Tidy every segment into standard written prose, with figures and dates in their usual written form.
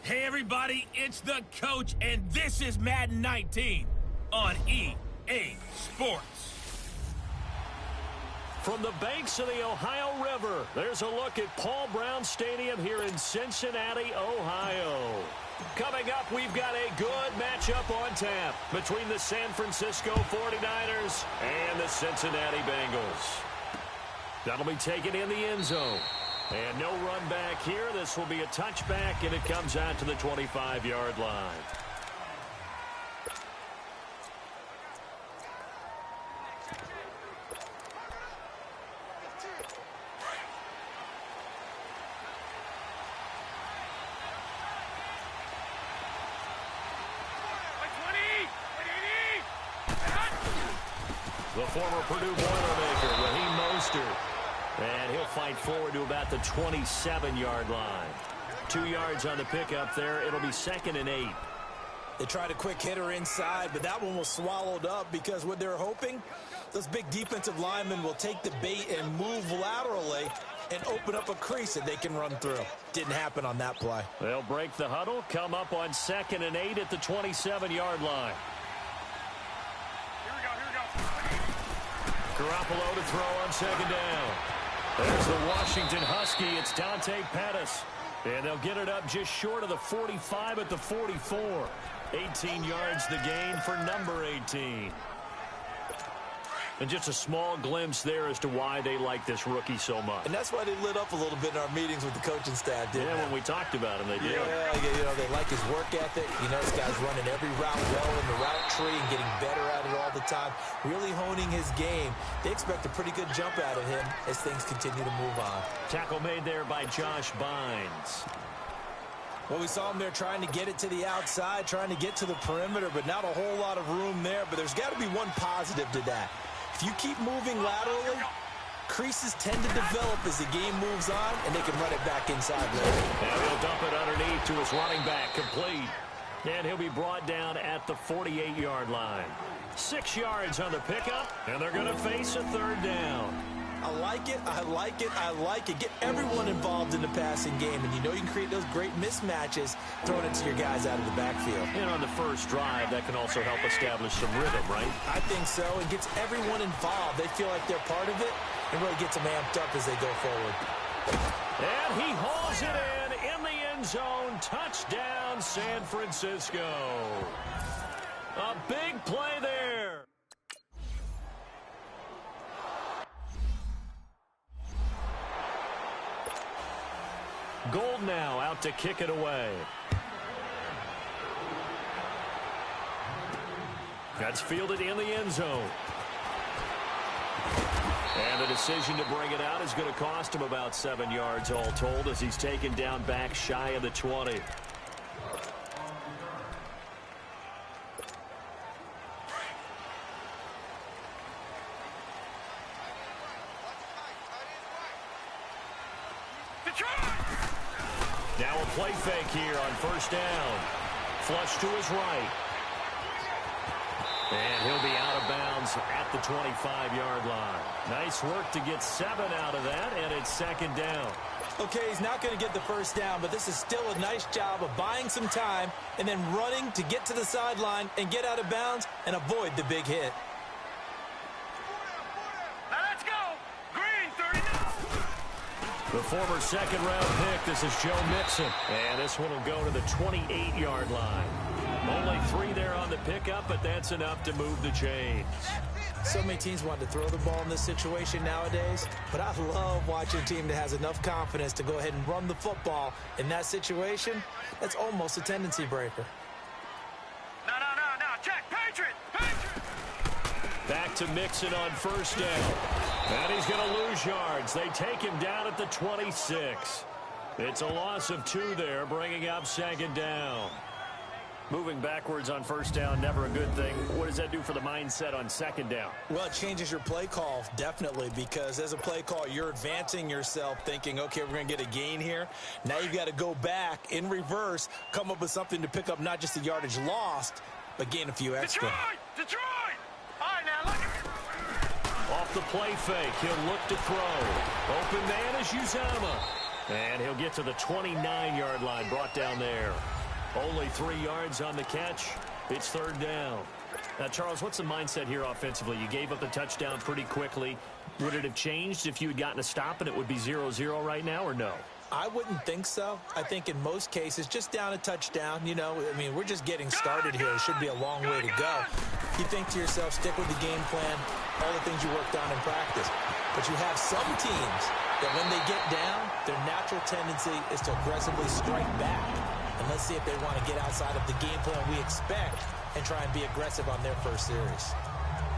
Hey everybody, it's the coach, and this is Madden 19 on EA Sports. From the banks of the Ohio River, there's a look at Paul Brown Stadium here in Cincinnati, Ohio. Coming up, we've got a good matchup on tap between the San Francisco 49ers and the Cincinnati Bengals. That'll be taken in the end zone. And no run back here. This will be a touchback, and it comes out to the 25-yard line. The former Purdue Boilermaker, Raheem Mostert. And he'll fight forward to about the 27-yard line. 2 yards on the pickup there. It'll be 2nd and 8. They tried a quick hitter inside, but that one was swallowed up because what they're hoping, those big defensive linemen will take the bait and move laterally and open up a crease that they can run through. Didn't happen on that play. They'll break the huddle, come up on 2nd and 8 at the 27-yard line. Garoppolo to throw on 2nd down. There's the Washington Husky. It's Dante Pettis. And they'll get it up just short of the 45 at the 44. 18 yards the gain for number 18. And just a small glimpse there as to why they like this rookie so much. And that's why they lit up a little bit in our meetings with the coaching staff, didn't they? When we talked about him, they did. Yeah, they like his work ethic. You know, this guy's running every route well in the route tree and getting better at it all the time, really honing his game. They expect a pretty good jump out of him as things continue to move on. Tackle made there by Josh Bynes. Well, we saw him there trying to get it to the outside, trying to get to the perimeter, but not a whole lot of room there. But there's got to be one positive to that. If you keep moving laterally, creases tend to develop as the game moves on, and they can run it back inside later. And he'll dump it underneath to his running back, complete. And he'll be brought down at the 48-yard line. 6 yards on the pickup, and they're going to face a 3rd down. I like it, I like it, I like it. Get everyone involved in the passing game, and you know you can create those great mismatches throwing it to your guys out of the backfield. And on the first drive, that can also help establish some rhythm, right? I think so. It gets everyone involved. They feel like they're part of it, and really gets them amped up as they go forward. And he hauls it in the end zone. Touchdown, San Francisco. A big play there. Gold now out to kick it away. That's fielded in the end zone. And the decision to bring it out is going to cost him about 7 yards all told as he's taken down back shy of the 20. Now a play fake here on 1st down. Flush to his right. And he'll be out of bounds at the 25-yard line. Nice work to get 7 out of that, and it's 2nd down. Okay, he's not going to get the 1st down, but this is still a nice job of buying some time and then running to get to the sideline and get out of bounds and avoid the big hit. The former 2nd-round pick, this is Joe Mixon. And this one will go to the 28-yard line. Only 3 there on the pickup, but that's enough to move the chains. So many teams want to throw the ball in this situation nowadays, but I love watching a team that has enough confidence to go ahead and run the football. In that situation, that's almost a tendency breaker. No, check, Patriot! Back to Mixon on 1st down. And he's going to lose yards. They take him down at the 26. It's a loss of 2 there, bringing up 2nd down. Moving backwards on 1st down, never a good thing. What does that do for the mindset on 2nd down? Well, it changes your play call, definitely, because as a play call, you're advancing yourself thinking, okay, we're going to get a gain here. Now you've got to go back in reverse, come up with something to pick up not just the yardage lost, but gain a few extra. Detroit! All right, now, look at me. Off the play fake, he'll look to throw. Open man is Uzama. And he'll get to the 29-yard line, brought down there. Only 3 yards on the catch. It's third down. Now, Charles, what's the mindset here offensively? You gave up the touchdown pretty quickly. Would it have changed if you had gotten a stop and it would be 0-0 right now, or no? I wouldn't think so. I think in most cases, just down a touchdown, you know, I mean, we're just getting started here. It should be a long way to go. You think to yourself, stick with the game plan, all the things you worked on in practice. But you have some teams that when they get down, their natural tendency is to aggressively strike back. And let's see if they want to get outside of the game plan we expect and try and be aggressive on their first series.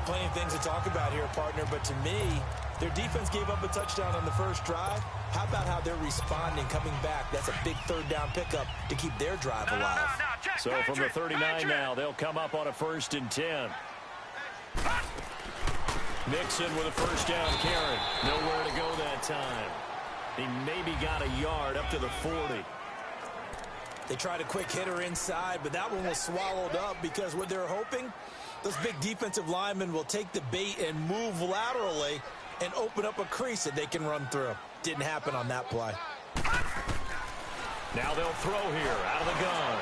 Plenty of things to talk about here, partner, but to me, their defense gave up a touchdown on the first drive. How about how they're responding, coming back? That's a big third down pickup to keep their drive alive. So from the 39 now, they'll come up on a 1st and 10. Mixon with a first down carry. Nowhere to go that time. He maybe got a yard up to the 40. They tried a quick hitter inside, but that one was swallowed up because what they're hoping, those big defensive linemen will take the bait and move laterally and open up a crease that they can run through. Didn't happen on that play. Now they'll throw here out of the gun.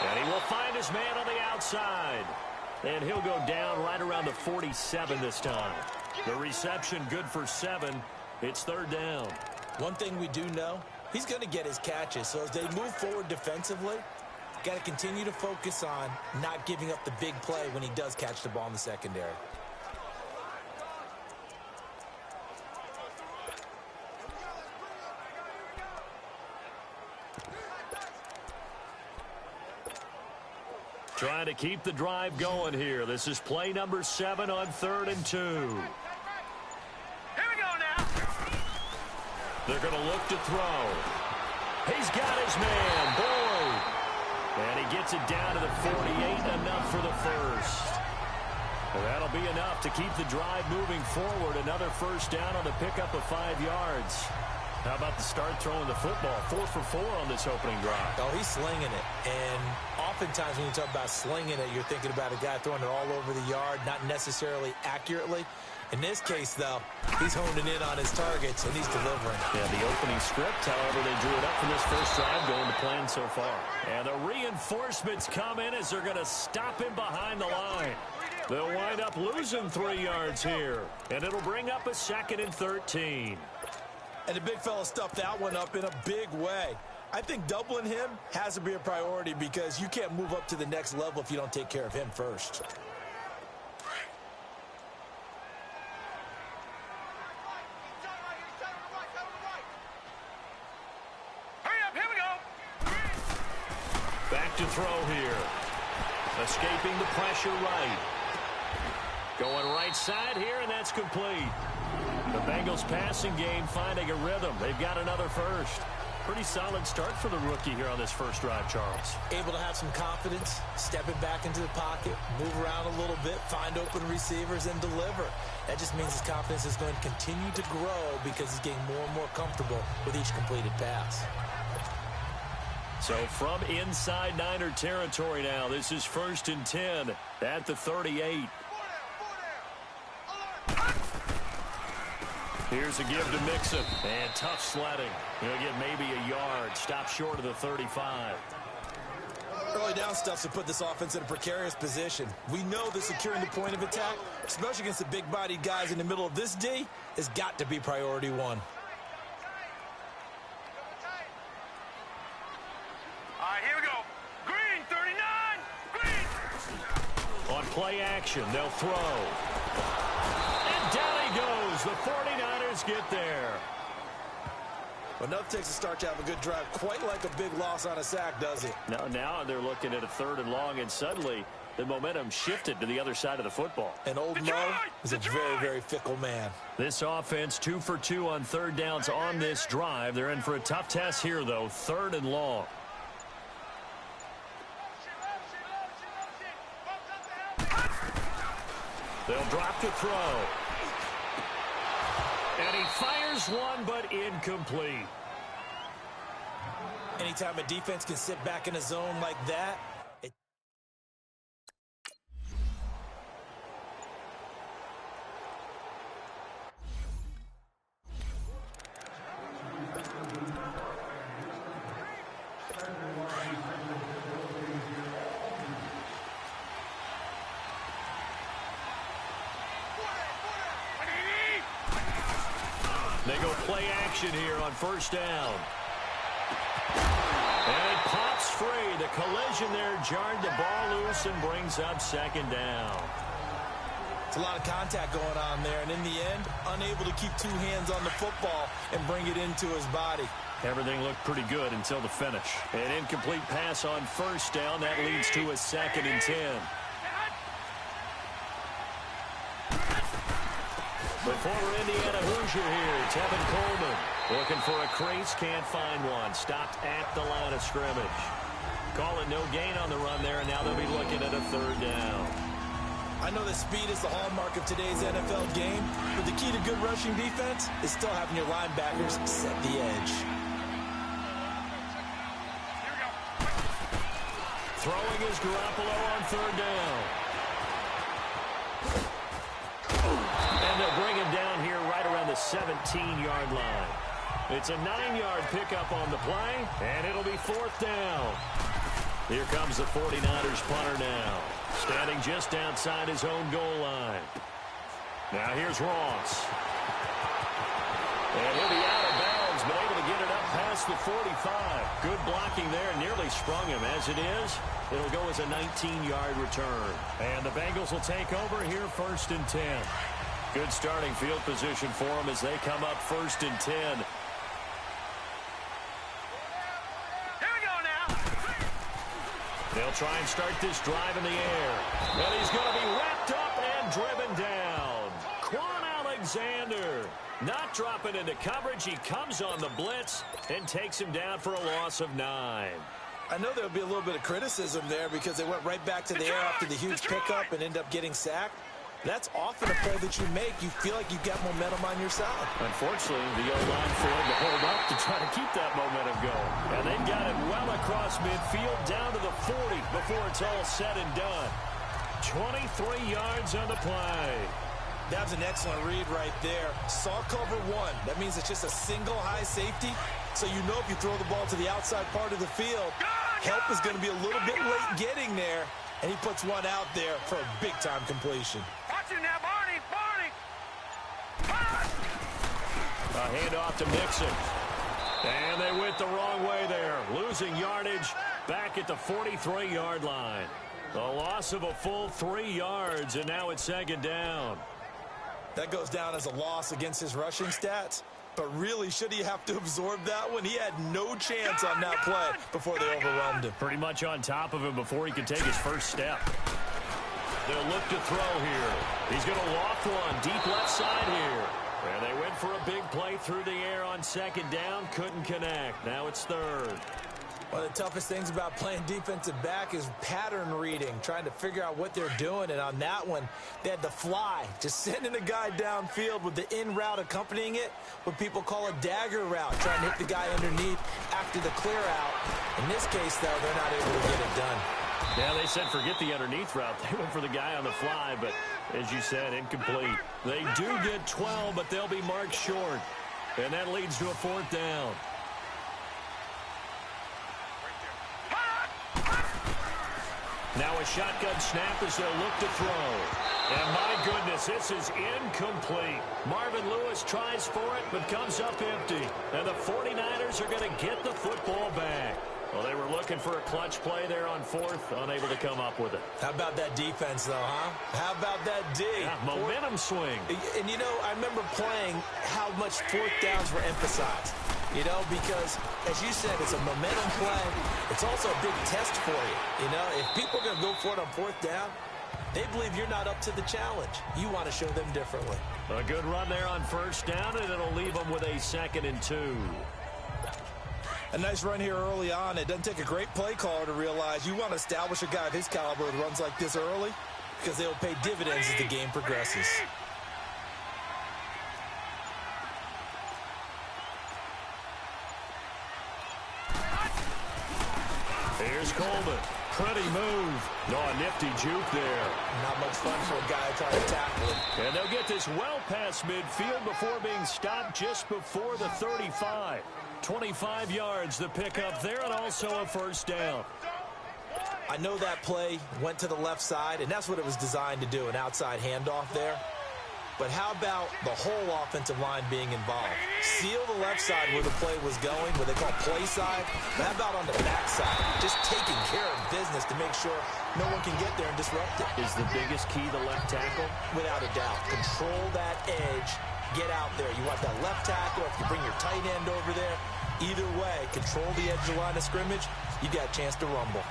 And he will find his man on the outside. And he'll go down right around the 47 this time. The reception good for 7. It's third down. One thing we do know, he's going to get his catches. So as they move forward defensively, got to continue to focus on not giving up the big play when he does catch the ball in the secondary. Trying to keep the drive going here. This is play number 7 on 3rd and 2. Here we go now. They're going to look to throw. He's got his man, Boyd. And he gets it down to the 48, enough for the first. Well, that'll be enough to keep the drive moving forward. Another first down on the pickup of 5 yards. How about the start throwing the football? 4 for 4 on this opening drive. Oh, he's slinging it. And oftentimes when you talk about slinging it, you're thinking about a guy throwing it all over the yard, not necessarily accurately. In this case, though, he's honing in on his targets, and he's delivering. Yeah, the opening script, however, they drew it up for this first drive, going to plan so far. And the reinforcements come in as they're going to stop him behind the line. They'll wind up losing 3 yards here, and it'll bring up a 2nd and 13. And the big fella stuffed that one up in a big way. I think doubling him has to be a priority because you can't move up to the next level if you don't take care of him first. Hurry up, here we go. Back to throw here. Escaping the pressure right. Going right side here, and that's complete. The Bengals passing game finding a rhythm. They've got another first. Pretty solid start for the rookie here on this first drive, Charles. Able to have some confidence, stepping back into the pocket, move around a little bit, find open receivers, and deliver. That just means his confidence is going to continue to grow because he's getting more and more comfortable with each completed pass. So from inside Niner territory now, this is 1st and 10 at the 38. Here's a give to Mixon. And tough sledding. He'll get maybe a yard. Stop short of the 35. Early down stuffs to put this offense in a precarious position. We know that securing the point of attack, especially against the big-bodied guys in the middle of this D, has got to be priority 1. All right, here we go. Green, 39. Green. On play action, they'll throw. And down he goes. The 49ers get there. Enough takes to start to have a good drive. Quite like a big loss on a sack, does it? Now they're looking at a 3rd and long, and suddenly the momentum shifted to the other side of the football. And old Mo is a very, very fickle man. This offense 2 for 2 on 3rd downs on this drive. They're in for a tough test here, though. 3rd and long. They'll drop to throw. And he fires one, but incomplete. Anytime a defense can sit back in a zone like that, play action here on first down. And it pops free. The collision there jarred the ball loose and brings up second down. It's a lot of contact going on there, and in the end, unable to keep two hands on the football and bring it into his body. Everything looked pretty good until the finish. An incomplete pass on first down. That leads to a 2nd and 10. The former Indiana Hoosier here, Tevin Coleman. Looking for a crease, can't find one. Stopped at the line of scrimmage. Call it no gain on the run there, and now they'll be looking at a 3rd down. I know that speed is the hallmark of today's NFL game, but the key to good rushing defense is still having your linebackers set the edge. Throwing is Garoppolo on 3rd down. And they'll bring him down here right around the 17-yard line. It's a 9-yard pickup on the play, and it'll be 4th down. Here comes the 49ers punter now, standing just outside his own goal line. Now here's Ross. And he'll be out of bounds, but able to get it up past the 45. Good blocking there, nearly sprung him. As it is, it'll go as a 19-yard return. And the Bengals will take over here 1st and 10. Good starting field position for them as they come up 1st and 10. They'll try and start this drive in the air. And he's going to be wrapped up and driven down. Quan Alexander not dropping into coverage. He comes on the blitz and takes him down for a loss of 9. I know there'll be a little bit of criticism there because they went right back to the air after the huge pickup and end up getting sacked. That's often a play that you make. You feel like you've got momentum on your side. Unfortunately, the O-line failed to hold up to try to keep that momentum going. And they've got it well across midfield down to the 40 before it's all said and done. 23 yards on the play. That was an excellent read right there. Saw cover 1. That means it's just a single high safety. So you know if you throw the ball to the outside part of the field, help is going to be a little bit late getting there. And he puts one out there for a big-time completion. Watch him now, Barney! A handoff to Mixon. And they went the wrong way there. Losing yardage back at the 43-yard line. A loss of a full 3 yards, and now it's 2nd down. That goes down as a loss against his rushing stats. But really, should he have to absorb that one? He had no chance on that play before they overwhelmed him. Pretty much on top of him before he could take his first step. They'll look to throw here. He's going to loft one deep left side here. And they went for a big play through the air on 2nd down. Couldn't connect. Now it's 3rd. One of the toughest things about playing defensive back is pattern reading, trying to figure out what they're doing. And on that one, they had the fly, just sending a guy downfield with the in route accompanying it, what people call a dagger route, trying to hit the guy underneath after the clear out. In this case, though, they're not able to get it done. Yeah, they said forget the underneath route. They went for the guy on the fly, but as you said, incomplete. They do get 12, but they'll be marked short. And that leads to a 4th down. Now a shotgun snap as they'll look to throw. And my goodness, this is incomplete. Marvin Lewis tries for it, but comes up empty. And the 49ers are going to get the football back. Well, they were looking for a clutch play there on 4th, unable to come up with it. How about that defense, though, huh? How about that D? Yeah, momentum swing. And, you know, I remember playing how much 4th downs were emphasized. You know, because, as you said, it's a momentum play. It's also a big test for you. You know, if people are going to go for it on 4th down, they believe you're not up to the challenge. You want to show them differently. A good run there on 1st down, and it'll leave them with a 2nd and 2. A nice run here early on. It doesn't take a great play caller to realize you want to establish a guy of his caliber that runs like this early because they'll pay dividends as the game progresses. Here's Coleman. Pretty move. No, a nifty juke there. Not much fun for a guy trying to tackle him. And they'll get this well past midfield before being stopped just before the 35. 25 yards the pickup there, and also a 1st down. I know that play went to the left side, and that's what it was designed to do, an outside handoff there. but how about the whole offensive line being involved? Seal the left side where the play was going, what they call play side. But how about on the back side? Just taking care of business to make sure no one can get there and disrupt it. Is the biggest key the left tackle? Without a doubt. Control that edge. Get out there. You want that left tackle, if you bring your tight end over there. Either way, control the edge of the line of scrimmage. You got a chance to rumble.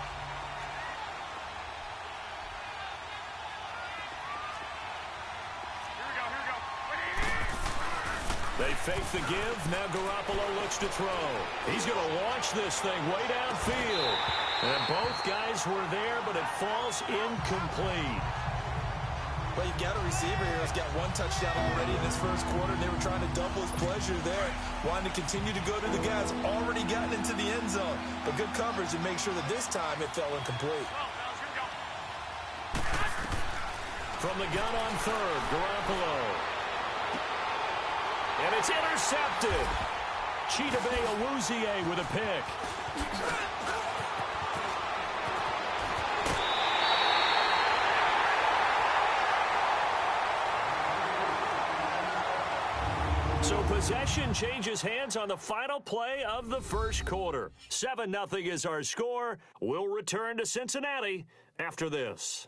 They fake the give. Now Garoppolo looks to throw. He's going to launch this thing way downfield. And both guys were there, but it falls incomplete. Well, you've got a receiver here who's got one touchdown already in this first quarter. They were trying to double his pleasure there. Wanting to continue to go to the guys already gotten into the end zone. But good coverage to make sure that this time it fell incomplete. From the gun on third, Garoppolo. And it's intercepted. Chidobe Awuzie with a pick. So possession changes hands on the final play of the first quarter. 7-0 is our score. We'll return to Cincinnati after this.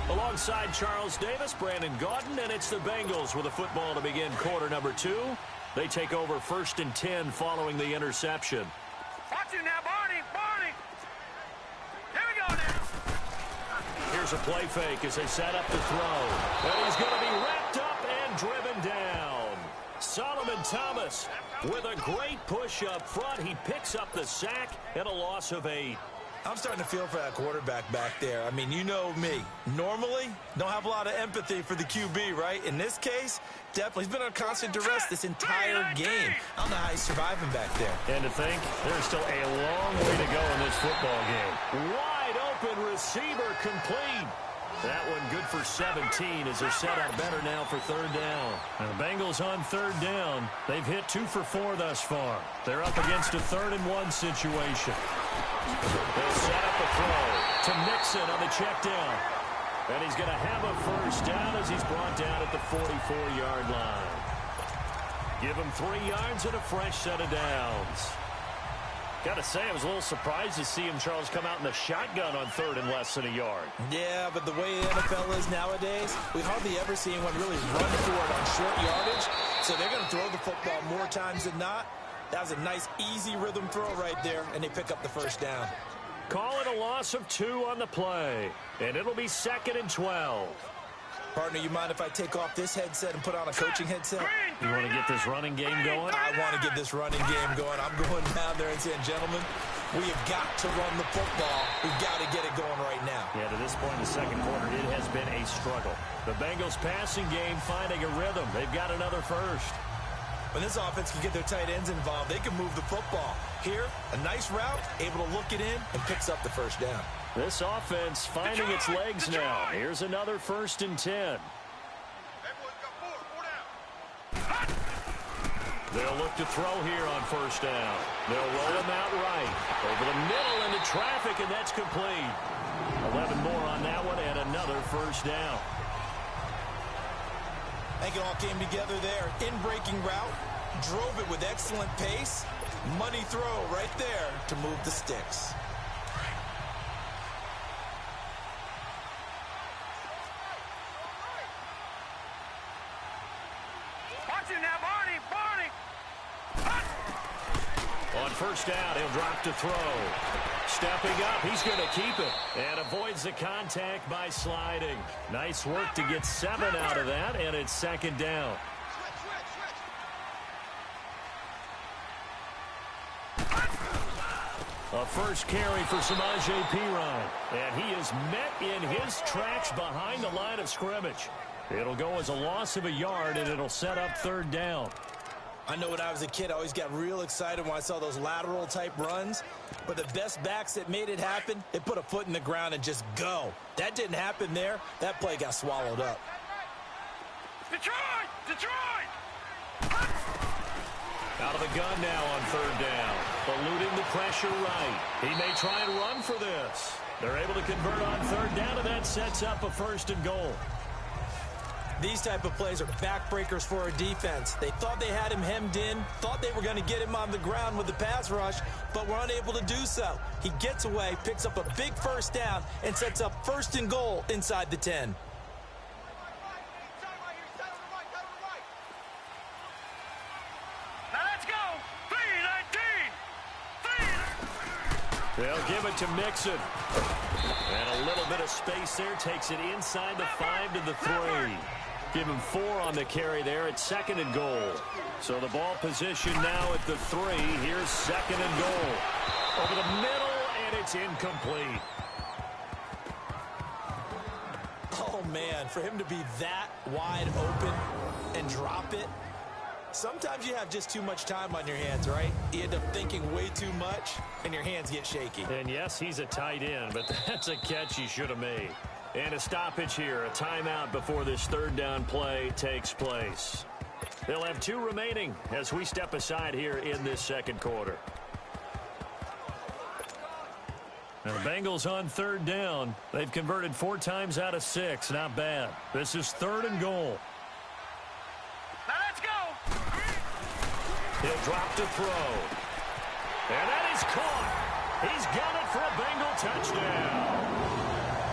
Alongside Charles Davis, Brandon Gaudin, and it's the Bengals with a football to begin quarter number 2. They take over 1st and 10 following the interception. Watch you now, Barney! Barney! Here we go now! Here's a play fake as they set up to throw. And he's going to be wrapped up and driven down. Solomon Thomas with a great push up front. He picks up the sack and a loss of 8. I'm starting to feel for that quarterback back there. I mean, you know me. Normally, don't have a lot of empathy for the QB, right? In this case, definitely. He's been on constant duress this entire game. I don't know how he's surviving back there. And to think, there's still a long way to go in this football game. Wide open receiver complete. That one good for 17 as they're set up better now for third down. And the Bengals on third down. They've hit 2 for 4 thus far. They're up against a 3rd and 1 situation. They'll set up a throw to Mixon on the check down. And he's going to have a first down as he's brought down at the 44-yard line. Give him 3 yards and a fresh set of downs. Got to say, I was a little surprised to see him, Charles, come out in the shotgun on 3rd and less than a yard. Yeah, but the way the NFL is nowadays, we hardly ever see anyone really run for it on short yardage. So they're going to throw the football more times than not. That was a nice, easy rhythm throw right there, and they pick up the first down. Call it a loss of 2 on the play, and it'll be 2nd and 12. Partner, you mind if I take off this headset and put on a coaching headset? You want to get this running game going? I want to get this running game going. I'm going down there and saying, gentlemen, we have got to run the football. We've got to get it going right now. Yeah, to this point in the second quarter, it has been a struggle. The Bengals passing game finding a rhythm. They've got another first. When this offense can get their tight ends involved, they can move the football. Here, a nice route, able to look it in, and picks up the first down. This offense finding its legs now. Here's another 1st and 10. They'll look to throw here on first down. They'll roll him out right. Over the middle into traffic, and that's complete. 11 more on that one, and another first down. I think it all came together there. In-breaking route, drove it with excellent pace. Money throw right there to move the sticks. Watch you now, Barney! Barney! On first down, he'll drop to throw. Stepping up, he's going to keep it. And avoids the contact by sliding. Nice work to get 7 out of that, and it's 2nd down. A first carry for Samaje Perine. And he is met in his tracks behind the line of scrimmage. It'll go as a loss of a yard, and it'll set up 3rd down. I know when I was a kid, I always got real excited when I saw those lateral-type runs. But the best backs that made it happen, they put a foot in the ground and just go. That didn't happen there. That play got swallowed up. Detroit! Detroit! Out of the gun now on 3rd down. Eluding the pressure right. He may try and run for this. They're able to convert on third down, and that sets up a first and goal. These type of plays are backbreakers for our defense. They thought they had him hemmed in, thought they were going to get him on the ground with the pass rush, but were unable to do so. He gets away, picks up a big first down, and sets up first and goal inside the 10. Now let's go. 3-19. They'll give it to Mixon. And a little bit of space there takes it inside the 5 to the 3. Give him 4 on the carry there at second and goal. So the ball position now at the 3. Here's second and goal. Over the middle, and it's incomplete. Oh, man, for him to be that wide open and drop it. Sometimes you have just too much time on your hands, right? You end up thinking way too much, and your hands get shaky. And yes, he's a tight end, but that's a catch he should have made. And a stoppage here, a timeout before this third down play takes place. They'll have 2 remaining as we step aside here in this second quarter. Now the Bengals on third down. They've converted 4 times out of 6. Not bad. This is third and goal. Now let's go. He'll drop to throw. And that is caught. He's got it for a Bengal touchdown.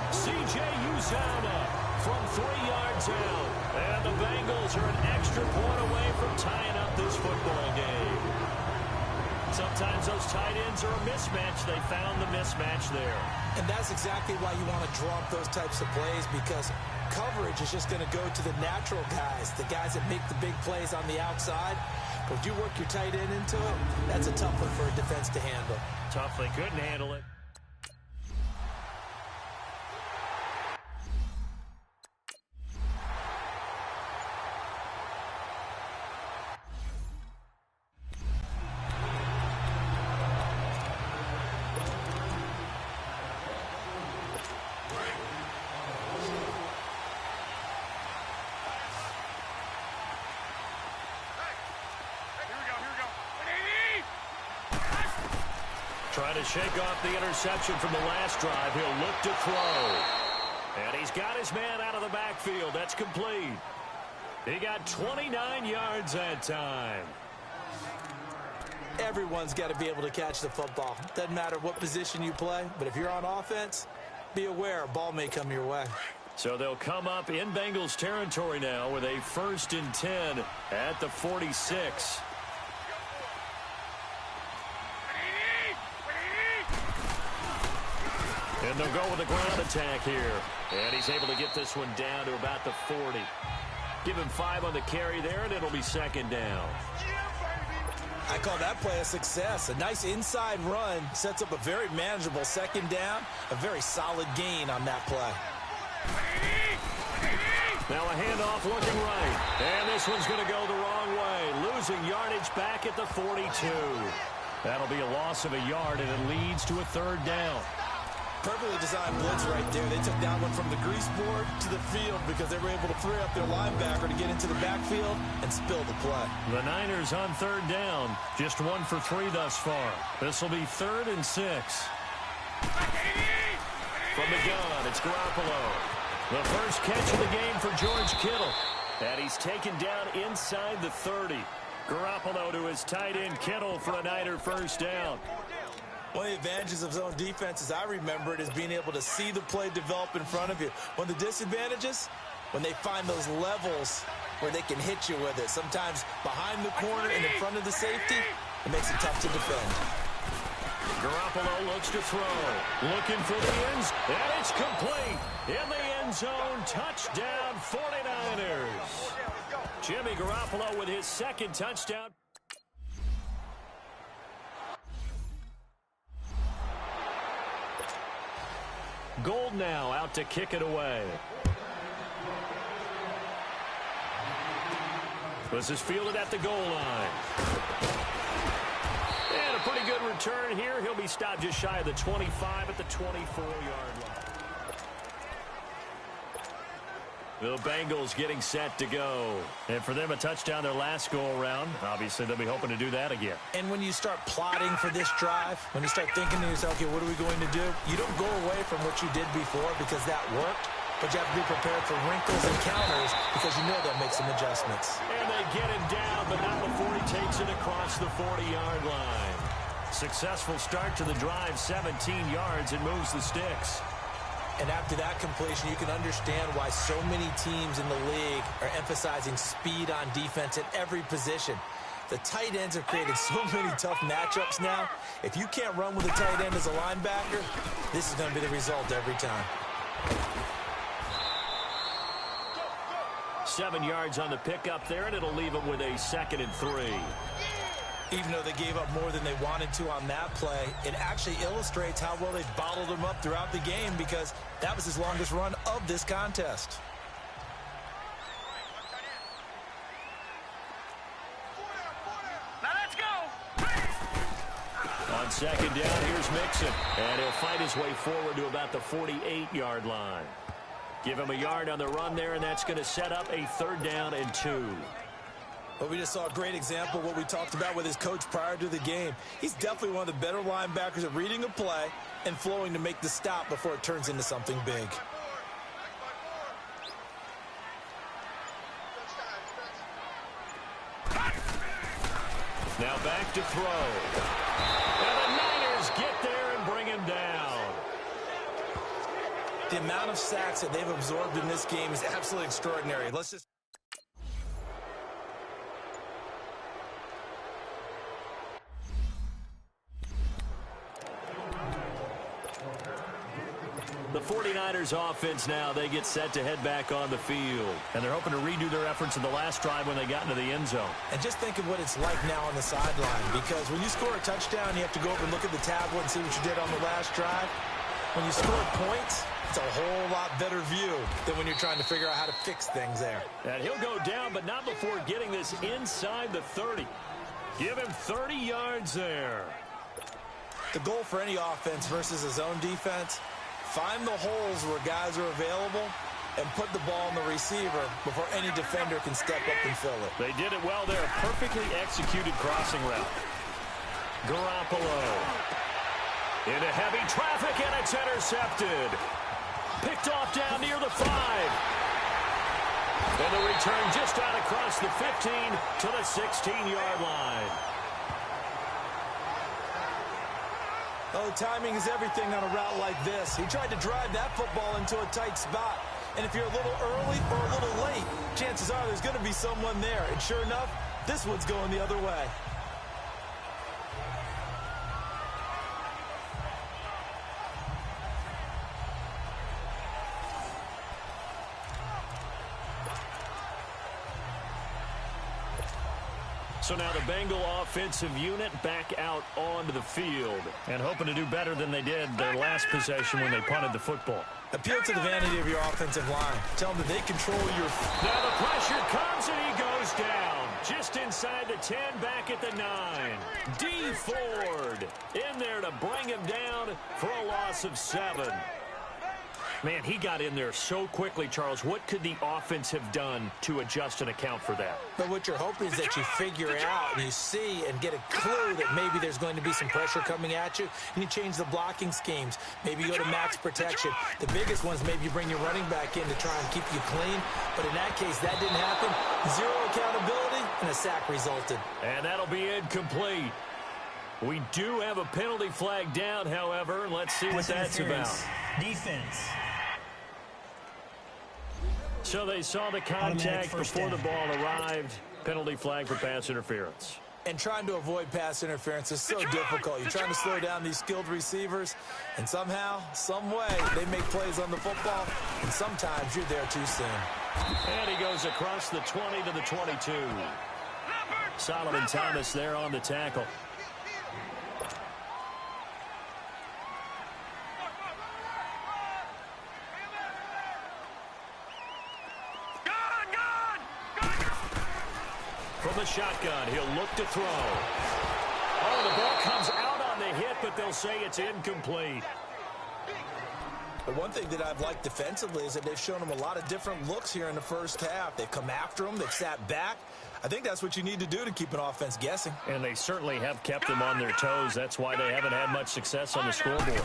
C.J. Uzomah from 3 yards out. And the Bengals are an extra point away from tying up this football game. Sometimes those tight ends are a mismatch. They found the mismatch there. And that's exactly why you want to draw up those types of plays, because coverage is just going to go to the natural guys, the guys that make the big plays on the outside. But if you work your tight end into it, that's a tough one for a defense to handle. Tough, they couldn't handle it. Trying to shake off the interception from the last drive. He'll look to throw. And he's got his man out of the backfield. That's complete. He got 29 yards that time. Everyone's got to be able to catch the football. Doesn't matter what position you play, but if you're on offense, be aware a ball may come your way. So they'll come up in Bengals territory now with a 1st and 10 at the 46. And they'll go with a ground attack here. And he's able to get this one down to about the 40. Give him 5 on the carry there, and it'll be second down. I call that play a success. A nice inside run sets up a very manageable second down, a very solid gain on that play. Now a handoff looking right. And this one's going to go the wrong way. Losing yardage back at the 42. That'll be a loss of a yard, and it leads to a third down. Perfectly designed blitz right there. They took that one from the grease board to the field because they were able to free up their linebacker to get into the backfield and spill the play. The Niners on third down. Just 1 for 3 thus far. This will be 3rd and 6. From the gun, it's Garoppolo. The first catch of the game for George Kittle. And he's taken down inside the 30. Garoppolo to his tight end Kittle for a Niner first down. One of the advantages of zone defense, as I remember it, is being able to see the play develop in front of you. One of the disadvantages, when they find those levels where they can hit you with it. Sometimes behind the corner and in front of the safety, it makes it tough to defend. Garoppolo looks to throw. Looking for the ends, and it's complete. In the end zone, touchdown 49ers. Jimmy Garoppolo with his 2nd touchdown. Gold now out to kick it away. This is fielded at the goal line. And a pretty good return here. He'll be stopped just shy of the 25 at the 24-yard line. The Bengals getting set to go. And for them, a touchdown their last go-around. Obviously, they'll be hoping to do that again. And when you start plotting for this drive, when you start thinking to yourself, okay, what are we going to do? You don't go away from what you did before because that worked, but you have to be prepared for wrinkles and counters because you know they'll make some adjustments. And they get him down, but not before he takes it across the 40-yard line. Successful start to the drive, 17 yards, and moves the sticks. And after that completion, you can understand why so many teams in the league are emphasizing speed on defense at every position. The tight ends have created so many tough matchups now. If you can't run with a tight end as a linebacker, this is going to be the result every time. 7 yards on the pickup there, and it'll leave them with a 2nd and 3. Even though they gave up more than they wanted to on that play, it actually illustrates how well they've bottled them up throughout the game because that was his longest run of this contest. Now let's go. On 2nd down, here's Mixon. And he'll fight his way forward to about the 48-yard line. Give him a yard on the run there, and that's going to set up a 3rd down and 2. But we just saw a great example of what we talked about with his coach prior to the game. He's definitely one of the better linebackers at reading a play and flowing to make the stop before it turns into something big. Now back to throw. And the Niners get there and bring him down. The amount of sacks that they've absorbed in this game is absolutely extraordinary. Let's just... The 49ers offense now, they get set to head back on the field. And they're hoping to redo their efforts in the last drive when they got into the end zone. And just think of what it's like now on the sideline, because when you score a touchdown, you have to go over and look at the tablet and see what you did on the last drive. When you score points, it's a whole lot better view than when you're trying to figure out how to fix things there. And he'll go down, but not before getting this inside the 30. Give him 30 yards there. The goal for any offense versus a zone defense, find the holes where guys are available and put the ball on the receiver before any defender can step up and fill it. They did it well there. Perfectly executed crossing route. Garoppolo. Into heavy traffic, and it's intercepted. Picked off down near the 5. And the return just out across the 15 to the 16-yard line. Oh, timing is everything on a route like this. He tried to drive that football into a tight spot. And if you're a little early or a little late, chances are there's going to be someone there. And sure enough, this one's going the other way. So now the Bengal offensive unit back out onto the field and hoping to do better than they did their last possession when they punted the football. Appeal to the vanity of your offensive line. Tell them that they control your... Now the pressure comes and he goes down. Just inside the 10, back at the 9. D. Ford in there to bring him down for a loss of 7. Man, he got in there so quickly, Charles. What could the offense have done to adjust and account for that? But what you're hoping is that you figure out and you see and get a clue that maybe there's going to be some pressure coming at you, and you change the blocking schemes. Maybe you go to max protection. The biggest ones, maybe you bring your running back in to try and keep you clean. But in that case, that didn't happen. Zero accountability, and a sack resulted. And that'll be incomplete. We do have a penalty flag down, however. Let's see what that's about. Defense. So they saw the contact before the ball arrived. Penalty flag for pass interference. And trying to avoid pass interference is so difficult. You're trying to slow down these skilled receivers, and somehow, some way, they make plays on the football, and sometimes you're there too soon. And he goes across the 20 to the 22. Solomon Thomas there on the tackle. From the shotgun, he'll look to throw. Oh, the ball comes out on the hit, but they'll say it's incomplete. But one thing that I've liked defensively is that they've shown him a lot of different looks here in the first half. They've come after him. They've sat back. I think that's what you need to do to keep an offense guessing. And they certainly have kept them on their toes. That's why they haven't had much success on the scoreboard.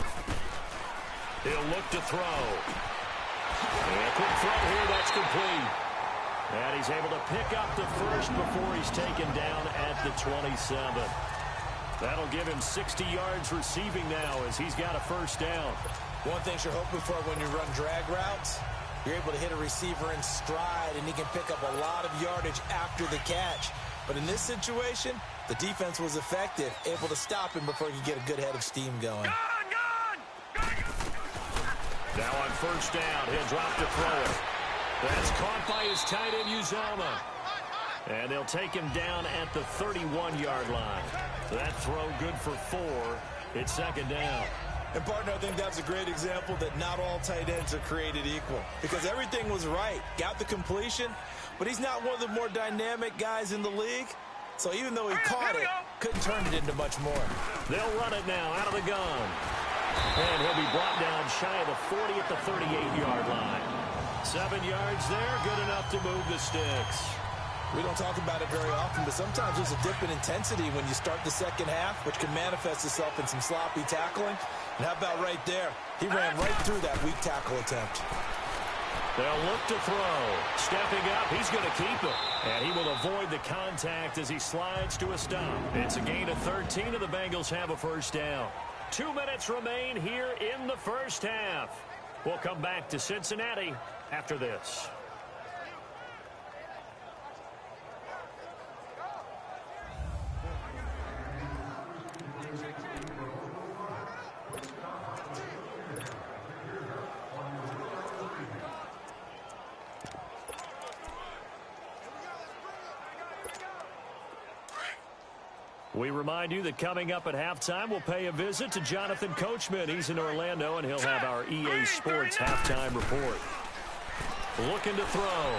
He'll look to throw. And a quick throw here. That's complete. And he's able to pick up the first before he's taken down at the 27. That'll give him 60 yards receiving now as he's got a first down. One thing you're hoping for when you run drag routes, you're able to hit a receiver in stride, and he can pick up a lot of yardage after the catch. But in this situation, the defense was effective, able to stop him before he could get a good head of steam going. Now on first down, he'll drop to throw it. That's caught by his tight end, Uzama. And they'll take him down at the 31-yard line. So that throw good for 4. It's second down. And, partner, I think that's a great example that not all tight ends are created equal. Because everything was right. Got the completion, but he's not one of the more dynamic guys in the league. So even though he caught it, couldn't turn it into much more. They'll run it now out of the gun. And he'll be brought down shy of the 40 at the 38-yard line. 7 yards there, good enough to move the sticks. We don't talk about it very often, but sometimes there's a dip in intensity when you start the second half, which can manifest itself in some sloppy tackling. And how about right there? He ran right through that weak tackle attempt. They'll look to throw. Stepping up, he's going to keep it. And he will avoid the contact as he slides to a stop. It's a gain of 13, and the Bengals have a first down. 2 minutes remain here in the first half. We'll come back to Cincinnati after this. We remind you that coming up at halftime, we'll pay a visit to Jonathan Coachman. He's in Orlando, and he'll have our EA Sports halftime report. Looking to throw.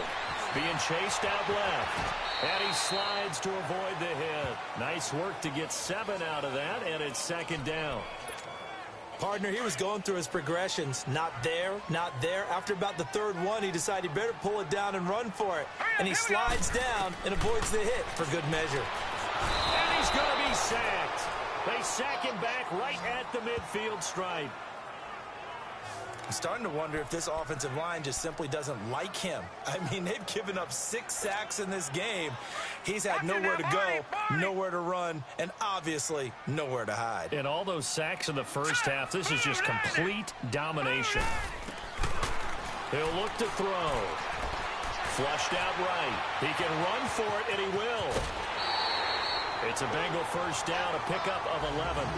Being chased out left. And he slides to avoid the hit. Nice work to get 7 out of that, and it's second down. Partner, he was going through his progressions. Not there, not there. After about the third one, he decided he better pull it down and run for it. And he slides down and avoids the hit for good measure. And he's going to be sacked. They sack him back right at the midfield stripe. I'm starting to wonder if this offensive line just simply doesn't like him. I mean, they've given up 6 sacks in this game. He's had nowhere to go, nowhere to run, and obviously nowhere to hide. And all those sacks in the first half, this is just complete domination. He'll look to throw. Flushed out right. He can run for it, and he will. It's a Bengal first down, a pickup of 11.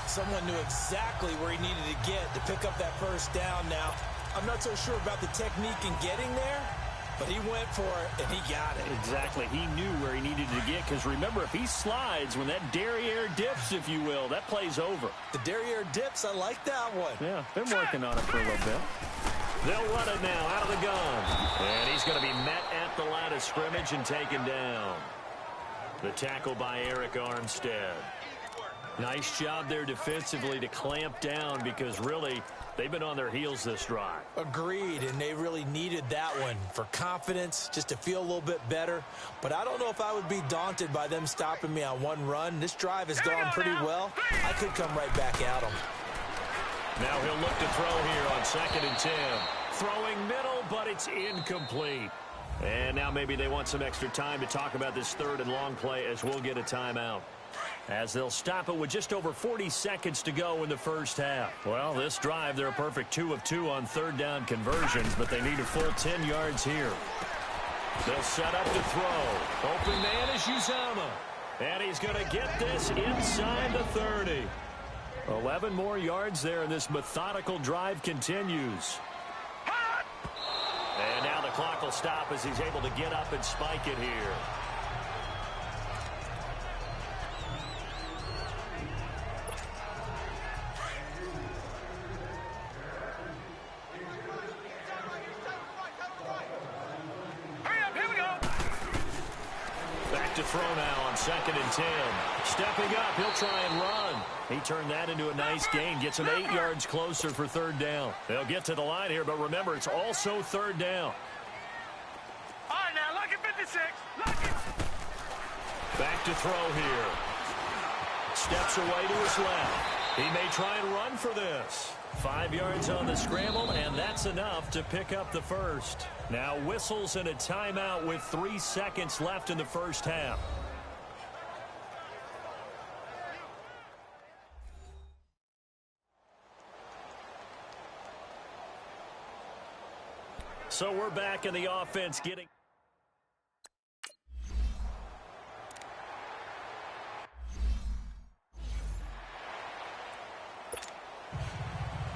Someone knew exactly where he needed to get to pick up that first down now. I'm not so sure about the technique in getting there, but he went for it, and he got it. Exactly. He knew where he needed to get, because remember, if he slides, when that derriere dips, if you will, that play's over. The derriere dips, I like that one. Yeah, been working on it for a little bit. They'll run it now out of the gun. And he's going to be met at the line of scrimmage and taken down. The tackle by Eric Armstead. Nice job there defensively to clamp down, because really they've been on their heels this drive. Agreed, and they really needed that one for confidence, just to feel a little bit better. But I don't know if I would be daunted by them stopping me on one run. This drive has gone pretty well. I could come right back at them. Now he'll look to throw here on 2nd and 10. Throwing middle, but it's incomplete. And now maybe they want some extra time to talk about this 3rd and long play, as we'll get a timeout. As they'll stop it with just over 40 seconds to go in the first half. Well, this drive, they're a perfect 2 of 2 on 3rd down conversions, but they need a full 10 yards here. They'll set up to throw. Open man is Uzama. And he's going to get this inside the 30. 11 more yards there, and this methodical drive continues. And now the clock will stop as he's able to get up and spike it here. To to throw now on 2nd and 10. Stepping up, he'll try and run. He turned that into a nice gain. Gets him 8 yards closer for 3rd down. They'll get to the line here, but remember, it's also 3rd down. All right, now, look at 56. Look at... Back to throw here. Steps away to his left. He may try and run for this. 5 yards on the scramble, and that's enough to pick up the first. Now whistles and a timeout with 3 seconds left in the first half. So we're back in the offense getting...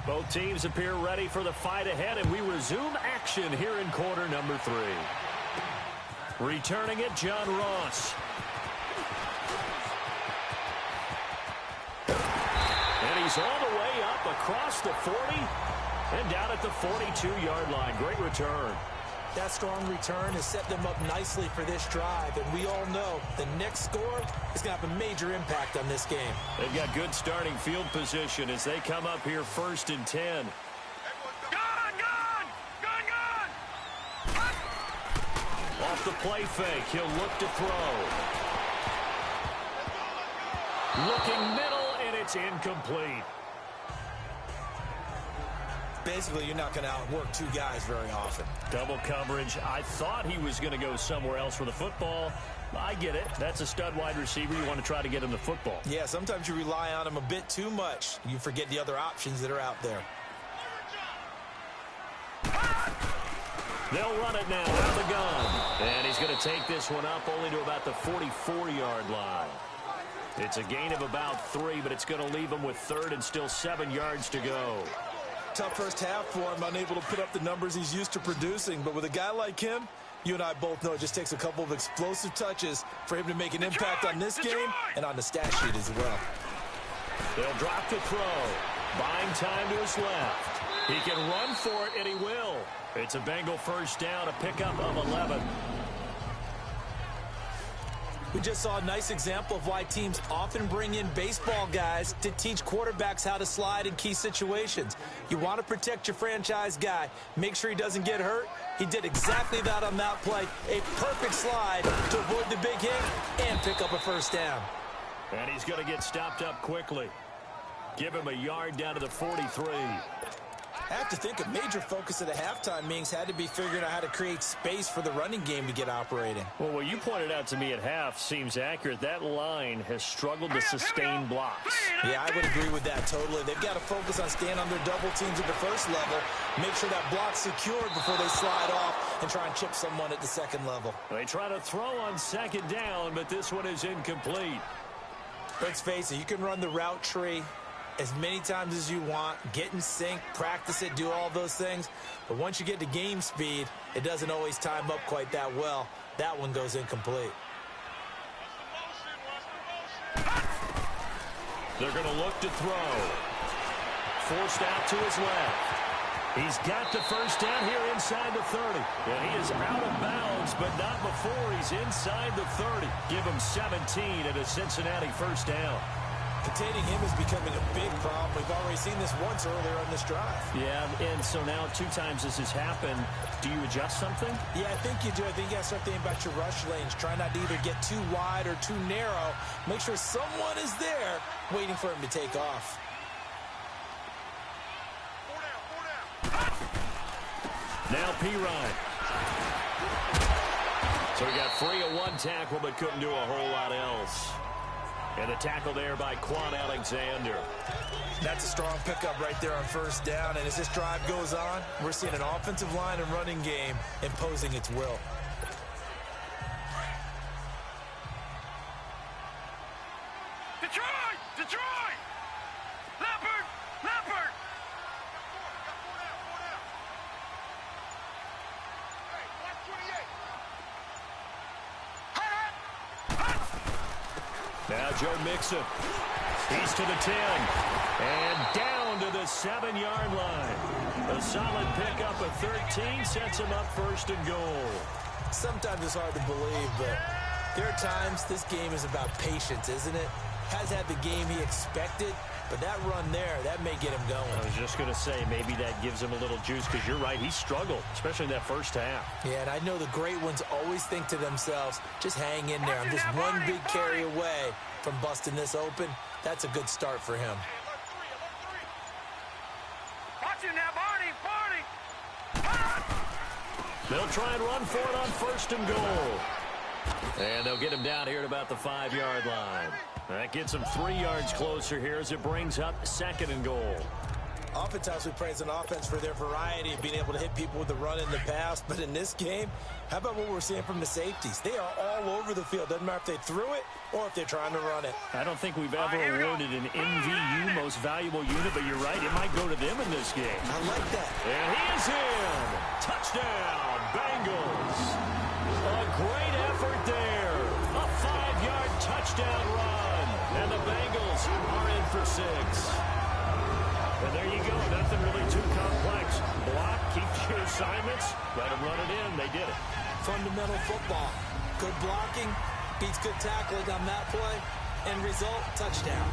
Both teams appear ready for the fight ahead, and we resume action here in quarter number 3. Returning it, John Ross. And he's all the way up across the 40 and down at the 42-yard line. Great return. That strong return has set them up nicely for this drive, and we all know the next score is going to have a major impact on this game. They've got good starting field position as they come up here 1st and 10. Off the play fake, he'll look to throw. Looking middle, and it's incomplete. Basically, you're not going to outwork 2 guys very often. Double coverage. I thought he was going to go somewhere else for the football. I get it. That's a stud wide receiver. You want to try to get him the football. Yeah, sometimes you rely on him a bit too much. You forget the other options that are out there. They'll run it now out of the gun. And he's going to take this one up only to about the 44-yard line. It's a gain of about 3, but it's going to leave him with 3rd and still 7 yards to go. Tough first half for him, unable to put up the numbers he's used to producing. But with a guy like him, you and I both know it just takes a couple of explosive touches for him to make an impact on this game and on the stat sheet as well. They'll drop the throw. Buying time to his left. He can run for it, and he will. It's a Bengal first down, a pickup of 11. We just saw a nice example of why teams often bring in baseball guys to teach quarterbacks how to slide in key situations. You want to protect your franchise guy. Make sure he doesn't get hurt. He did exactly that on that play. A perfect slide to avoid the big hit and pick up a first down. And he's going to get stopped up quickly. Give him a yard down to the 43. I have to think a major focus of the halftime meetings had to be figuring out how to create space for the running game to get operating. Well, what you pointed out to me at half seems accurate. That line has struggled to sustain blocks. Yeah, I would agree with that totally. They've got to focus on staying on their double teams at the first level, make sure that block's secured before they slide off and try and chip someone at the second level. They try to throw on 2nd down, but this one is incomplete. Let's face it, you can run the route tree as many times as you want, get in sync, practice it, do all those things. But once you get to game speed, it doesn't always time up quite that well. That one goes incomplete. They're going to look to throw. Forced out to his left. He's got the first down here inside the 30. And he is out of bounds, but not before he's inside the 30. Give him 17 at a Cincinnati first down. Containing him is becoming a big problem. We've already seen this once earlier on this drive. Yeah, and so now 2 times this has happened. Do you adjust something? Yeah, I think you do. I think you got to start thinking about your rush lanes. Try not to either get too wide or too narrow. Make sure someone is there waiting for him to take off. Now P-Ryan. So he got free of 1 tackle but couldn't do a whole lot else. And the tackle there by Quan Alexander. That's a strong pickup right there on first down. And as this drive goes on, we're seeing an offensive line and running game imposing its will. Detroit! Detroit! Leopard! Leopard! Now Joe Mixon. He's to the 10. And down to the 7-yard line. A solid pickup of 13 sets him up 1st and goal. Sometimes it's hard to believe, but There are times this game is about patience, isn't it? Has had the game he expected, but that run there, that may get him going. I was just going to say, maybe that gives him a little juice, because you're right, he struggled, especially in that first half. Yeah, and I know the great ones always think to themselves, just hang in there. I'm just one big carry away from busting this open. That's a good start for him. Watch it now, Barney. They'll try and run for it on 1st and goal. And they'll get him down here at about the 5-yard line. That gets him 3 yards closer here as it brings up 2nd and goal. Oftentimes we praise an offense for their variety of being able to hit people with the run in the past. But in this game, how about what we're seeing from the safeties? They are all over the field. Doesn't matter if they threw it or if they're trying to run it. I don't think we've ever awarded an MVU, most valuable unit, but you're right, it might go to them in this game. I like that. And he is in. Touchdown, Bengals. A great effort there. A 5-yard touchdown run. And the Bengals are in for 6. And there you go. Nothing really too complex. Block, keep your assignments, let them run it in. They did it. Fundamental football. Good blocking beats good tackling on that play. End result, touchdown.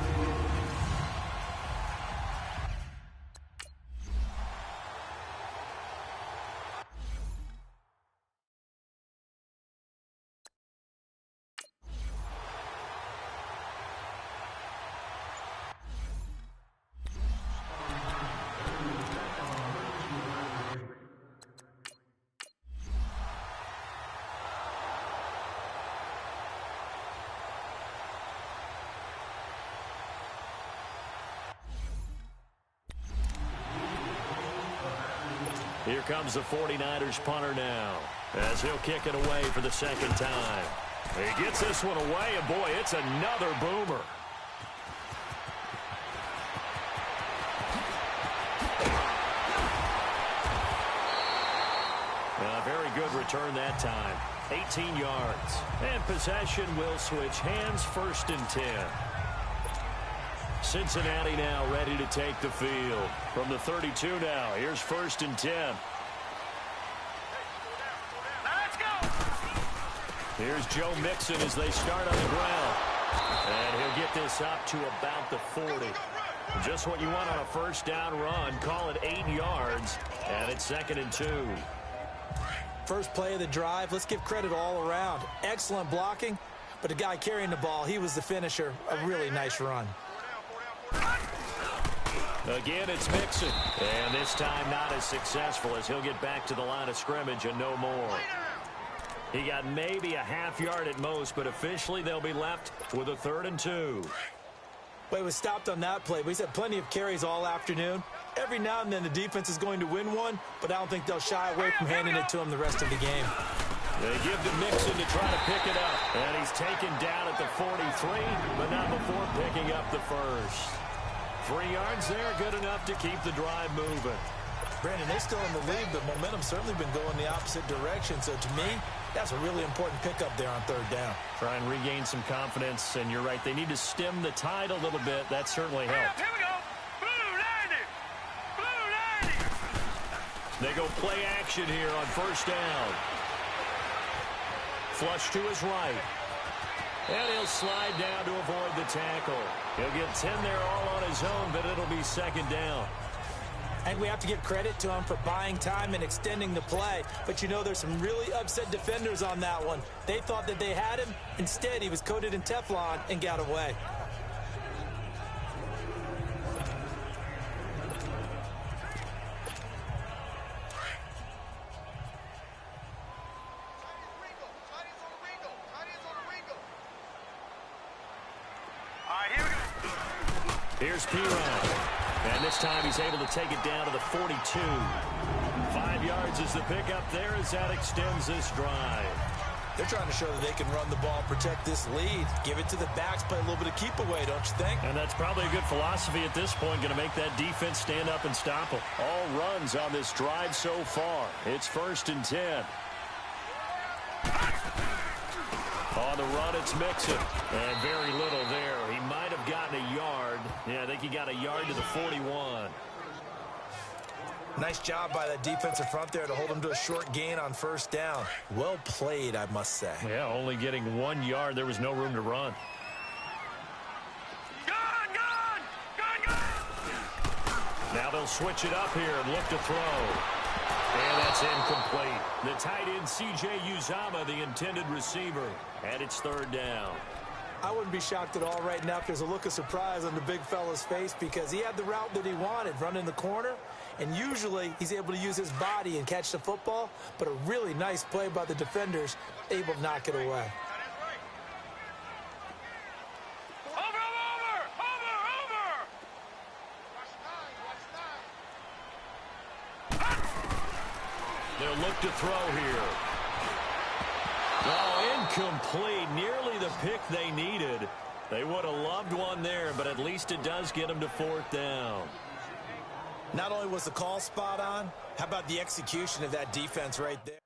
Here comes the 49ers punter now, as he'll kick it away for the 2nd time. He gets this one away, and boy, it's another boomer. A very good return that time. 18 yards. And possession will switch hands, 1st and 10. Cincinnati now ready to take the field. From the 32 now, here's 1st and 10. Let's go. Here's Joe Mixon as they start on the ground. And he'll get this up to about the 40. Just what you want on a 1st down run. Call it 8 yards. And it's 2nd and 2. First play of the drive. Let's give credit all around. Excellent blocking. But the guy carrying the ball, he was the finisher. A really nice run. Again, it's Mixon. And this time not as successful, as he'll get back to the line of scrimmage and no more. He got maybe a half yard at most, but officially they'll be left with a 3rd and 2. Well, he was stopped on that play. He's had plenty of carries all afternoon. Every now and then the defense is going to win one, but I don't think they'll shy away from handing it to him the rest of the game. They give to Mixon to try to pick it up. And he's taken down at the 43, but not before picking up the 1st. 3 yards there, good enough to keep the drive moving. Brandon, they're still in the lead, but momentum's certainly been going the opposite direction. So to me, that's a really important pickup there on 3rd down. Try and regain some confidence, and you're right, they need to stem the tide a little bit. That certainly helped. Here we go. Blue 90. Blue 90. They go play action here on 1st down. Flush to his right. And he'll slide down to avoid the tackle. He'll get 10 there all on his own, but it'll be 2nd down. And we have to give credit to him for buying time and extending the play. But you know, there's some really upset defenders on that one. They thought that they had him. Instead, he was coated in Teflon and got away. Here's P-Ryan. And this time he's able to take it down to the 42. 5 yards is the pickup there as that extends this drive. They're trying to show that they can run the ball, protect this lead. Give it to the backs, play a little bit of keep away, don't you think? And that's probably a good philosophy at this point, going to make that defense stand up and stop them. All runs on this drive so far. It's 1st and 10. On the run, it's Mixon. And very little there. He might have gotten a yard. Yeah, I think he got a yard to the 41. Nice job by that defensive front there to hold him to a short gain on first down. Well played, I must say. Yeah, only getting 1 yard. There was no room to run. Now they'll switch it up here and look to throw. And that's incomplete. The tight end, C.J. Uzomah, the intended receiver. And it's third down. I wouldn't be shocked at all right now if there's a look of surprise on the big fella's face because he had the route that he wanted, running the corner. And usually he's able to use his body and catch the football. But a really nice play by the defenders, able to knock it away. They'll look to throw here. Oh, incomplete. Nearly the pick they needed. They would have loved one there, but at least it does get them to fourth down. Not only was the call spot on, how about the execution of that defense right there?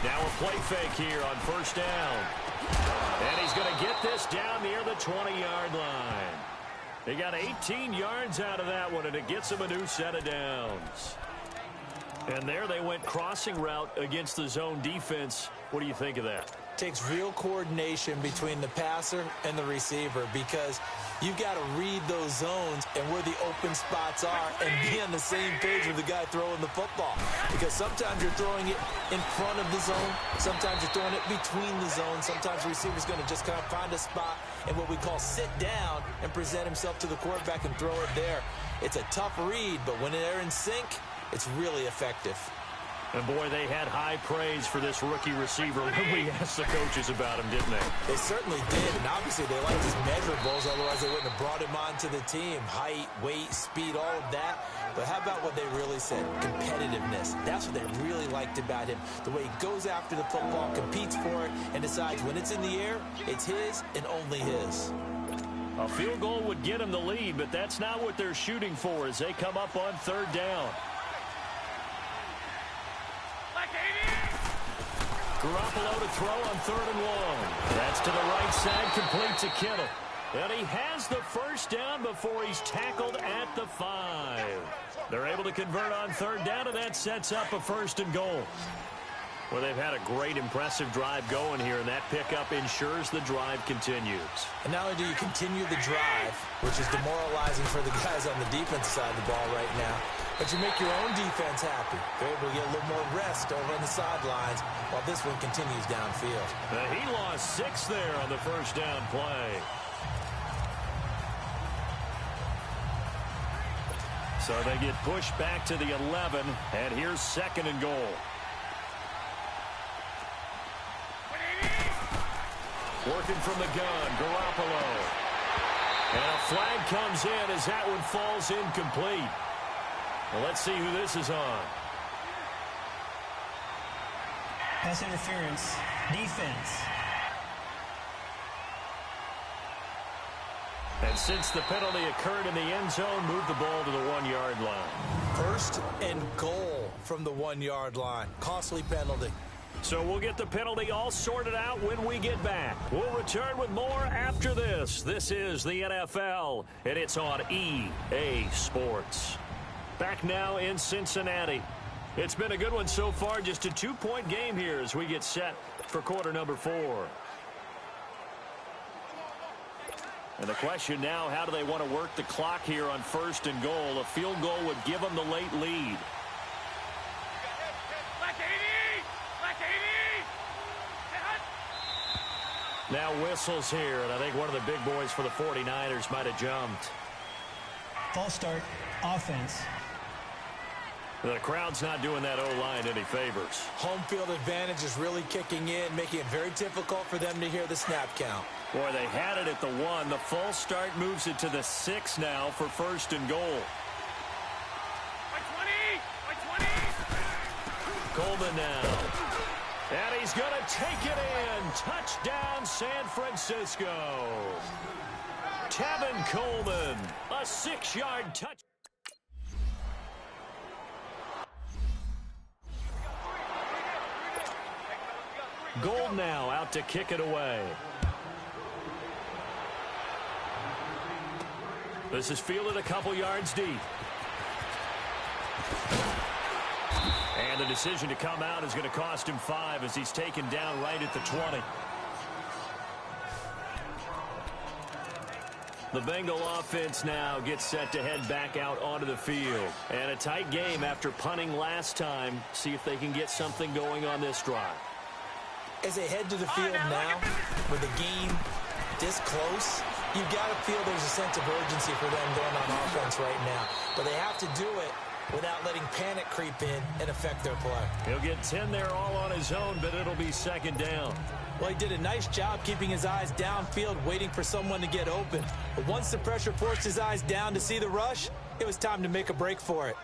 Now a play fake here on first down. And he's going to get this down near the 20-yard line. He got 18 yards out of that one, and it gets him a new set of downs. And there they went crossing route against the zone defense. What do you think of that? Takes real coordination between the passer and the receiver because you've got to read those zones and where the open spots are and be on the same page with the guy throwing the football. Because sometimes you're throwing it in front of the zone. Sometimes you're throwing it between the zones. Sometimes the receiver's going to just kind of find a spot and what we call sit down and present himself to the quarterback and throw it there. It's a tough read, but when they're in sync, it's really effective. And, boy, they had high praise for this rookie receiver when we asked the coaches about him, didn't they? They certainly did, and obviously they liked his measurables, otherwise they wouldn't have brought him onto the team. Height, weight, speed, all of that. But how about what they really said? Competitiveness. That's what they really liked about him. The way he goes after the football, competes for it, and decides when it's in the air, it's his and only his. A field goal would get him the lead, but that's not what they're shooting for as they come up on third down. Garoppolo to throw on 3rd and long. That's to the right side, complete to Kittle. And he has the first down before he's tackled at the 5. They're able to convert on third down, and that sets up a 1st and goal. Well, they've had a great, impressive drive going here, and that pickup ensures the drive continues. And not only do you continue the drive, which is demoralizing for the guys on the defensive side of the ball right now, but you make your own defense happy. They're able to get a little more rest over on the sidelines while this one continues downfield. He lost 6 there on the first down play. So they get pushed back to the 11, and here's 2nd and goal. Working from the gun, Garoppolo. And a flag comes in as that one falls incomplete. Well, let's see who this is on. Pass interference. Defense. And since the penalty occurred in the end zone, move the ball to the 1-yard line. 1st and goal from the 1-yard line. Costly penalty. So we'll get the penalty all sorted out when we get back. We'll return with more after this. This is the NFL, and it's on EA Sports. Back now in Cincinnati. It's been a good one so far. Just a 2-point game here as we get set for quarter number 4. And the question now, how do they want to work the clock here on 1st and goal? A field goal would give them the late lead. Now whistles here, and I think one of the big boys for the 49ers might have jumped. False start, offense. The crowd's not doing that O-line any favors. Home field advantage is really kicking in, making it very difficult for them to hear the snap count. Boy, they had it at the 1. The false start moves it to the 6 now for first and goal. By 20! Coleman now. And he's going to take it in. Touchdown, San Francisco. Tevin Coleman, a 6-yard touch. Gold now out to kick it away. This is fielded a couple yards deep. And the decision to come out is going to cost him 5 as he's taken down right at the 20. The Bengal offense now gets set to head back out onto the field. And a tight game after punting last time. See if they can get something going on this drive. As they head to the field now, with the game this close, you've got to feel there's a sense of urgency for them going on offense right now. But they have to do it without letting panic creep in and affect their play. He'll get 10 there all on his own, but it'll be second down. Well, he did a nice job keeping his eyes downfield, waiting for someone to get open. But once the pressure forced his eyes down to see the rush, it was time to make a break for it.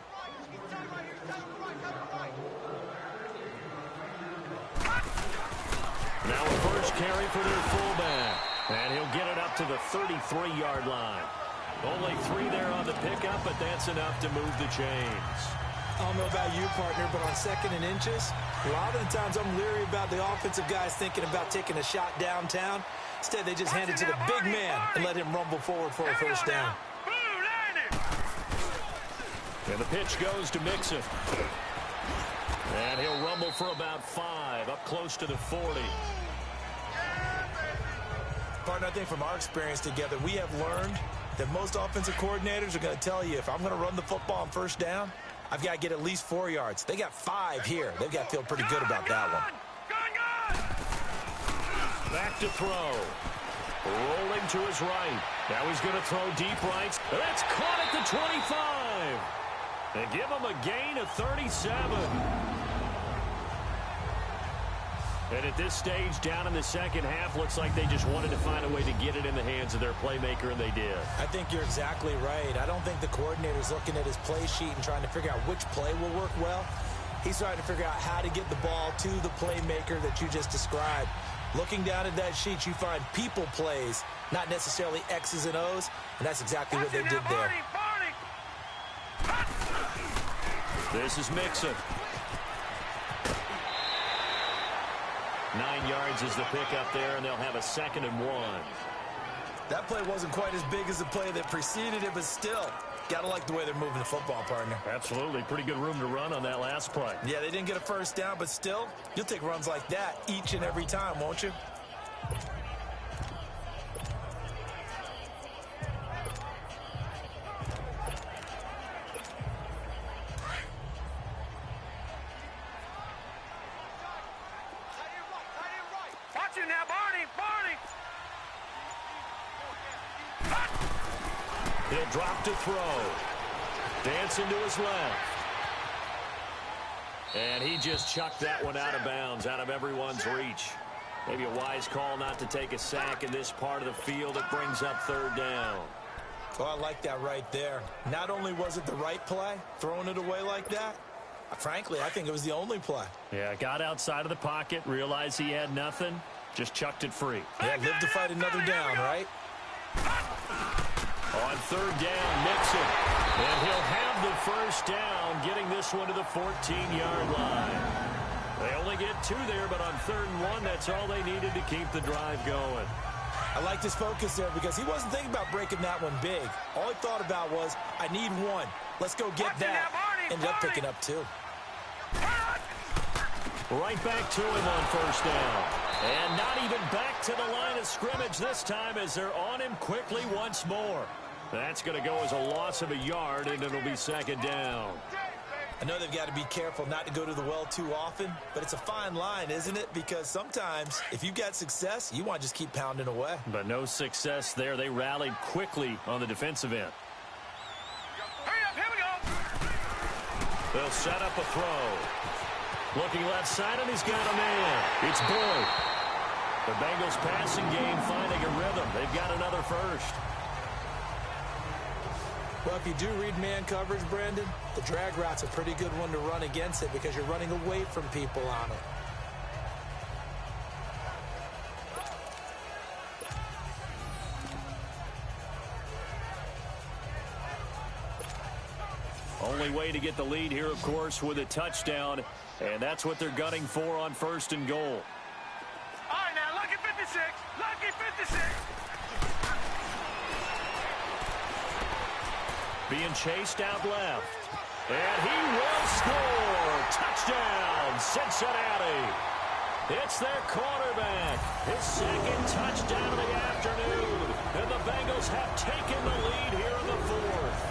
Now a first carry for their fullback. And he'll get it up to the 33-yard line. Only 3 there on the pickup, but that's enough to move the chains. I don't know about you, partner, but on 2nd and inches, a lot of the times I'm leery about the offensive guys thinking about taking a shot downtown. Instead, they just hand it to the big man and let him rumble forward for a first down. And the pitch goes to Mixon. And he'll rumble for about 5, up close to the 40. Partner, I think from our experience together, we have learned that most offensive coordinators are going to tell you, if I'm going to run the football on first down, I've got to get at least 4 yards. They got 5 here. They've got to feel pretty good about that one. Back to throw. Rolling to his right. Now he's going to throw deep right. That's caught at the 25. They give him a gain of 37. And at this stage, down in the second half, looks like they just wanted to find a way to get it in the hands of their playmaker, and they did. I think you're exactly right. I don't think the coordinator's looking at his play sheet and trying to figure out which play will work well. He's trying to figure out how to get the ball to the playmaker that you just described. Looking down at that sheet, you find people plays, not necessarily X's and O's, and that's exactly what they did there. This is Mixon. 9 yards is the pickup there, and they'll have a 2nd and 1. That play wasn't quite as big as the play that preceded it, but still, got to like the way they're moving the football, partner. Absolutely. Pretty good room to run on that last play. Yeah, they didn't get a first down, but still, you'll take runs like that each and every time, won't you? Now, Barney! He'll drop to throw. Dancing to his left. And he just chucked that one out of bounds, out of everyone's reach. Maybe a wise call not to take a sack in this part of the field. It brings up 3rd down. Oh, I like that right there. Not only was it the right play, throwing it away like that, frankly, I think it was the only play. Yeah, got outside of the pocket, realized he had nothing. Just chucked it free. Yeah, live to fight another down, right? On 3rd down, Mixon. And he'll have the first down, getting this one to the 14-yard line. They only get 2 there, but on 3rd and 1, that's all they needed to keep the drive going. I liked his focus there because he wasn't thinking about breaking that one big. All he thought about was, I need 1. Let's go get that. Ended up picking up 2. Right back to him on 1st down. And not even back to the line of scrimmage this time as they're on him quickly once more. That's going to go as a loss of a yard, and it'll be 2nd down. I know they've got to be careful not to go to the well too often, but it's a fine line, isn't it? Because sometimes, if you've got success, you want to just keep pounding away. But no success there. They rallied quickly on the defensive end. Hurry up, here we go! They'll set up a throw. Looking left side, and he's got a man. It's Boyd. The Bengals passing game finding a rhythm. They've got another first. Well, if you do read man coverage, Brandon, the drag route's a pretty good one to run against it because you're running away from people on it. Only way to get the lead here, of course, with a touchdown, and that's what they're gunning for on 1st and goal. All right, now, lucky 56. Lucky 56. Being chased out left. And he will score. Touchdown, Cincinnati. It's their quarterback. His 2nd touchdown of the afternoon. And the Bengals have taken the lead here in the 4th.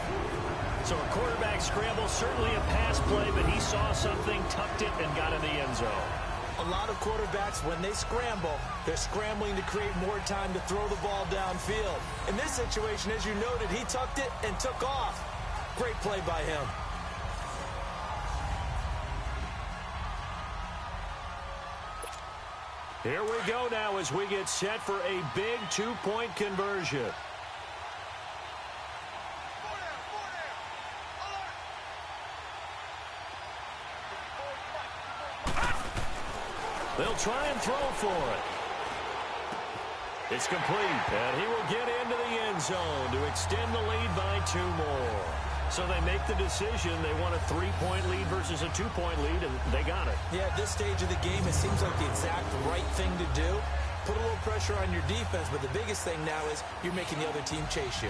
So a quarterback scramble, certainly a pass play, but he saw something, tucked it, and got in the end zone. A lot of quarterbacks, when they scramble, they're scrambling to create more time to throw the ball downfield. In this situation, as you noted, he tucked it and took off. Great play by him. Here we go now as we get set for a big 2-point conversion. They'll try and throw for it. It's complete, and he will get into the end zone to extend the lead by 2 more. So they make the decision. They want a 3-point lead versus a 2-point lead, and they got it. Yeah, at this stage of the game, it seems like the exact right thing to do. Put a little pressure on your defense, but the biggest thing now is you're making the other team chase you.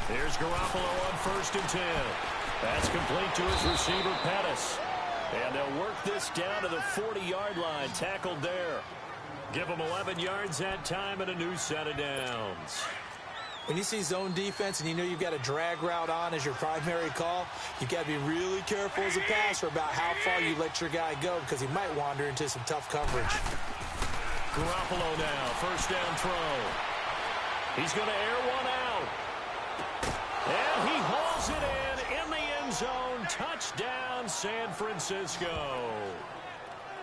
Here's Garoppolo on 1st and 10. That's complete to his receiver, Pettis. And they'll work this down to the 40-yard line, tackled there. Give them 11 yards that time and a new set of downs. When you see zone defense and you know you've got a drag route on as your primary call, you've got to be really careful as a passer about how far you let your guy go because he might wander into some tough coverage. Garoppolo now, 1st down throw. He's going to air one out. And he hauls it in the end zone. Touchdown, San Francisco.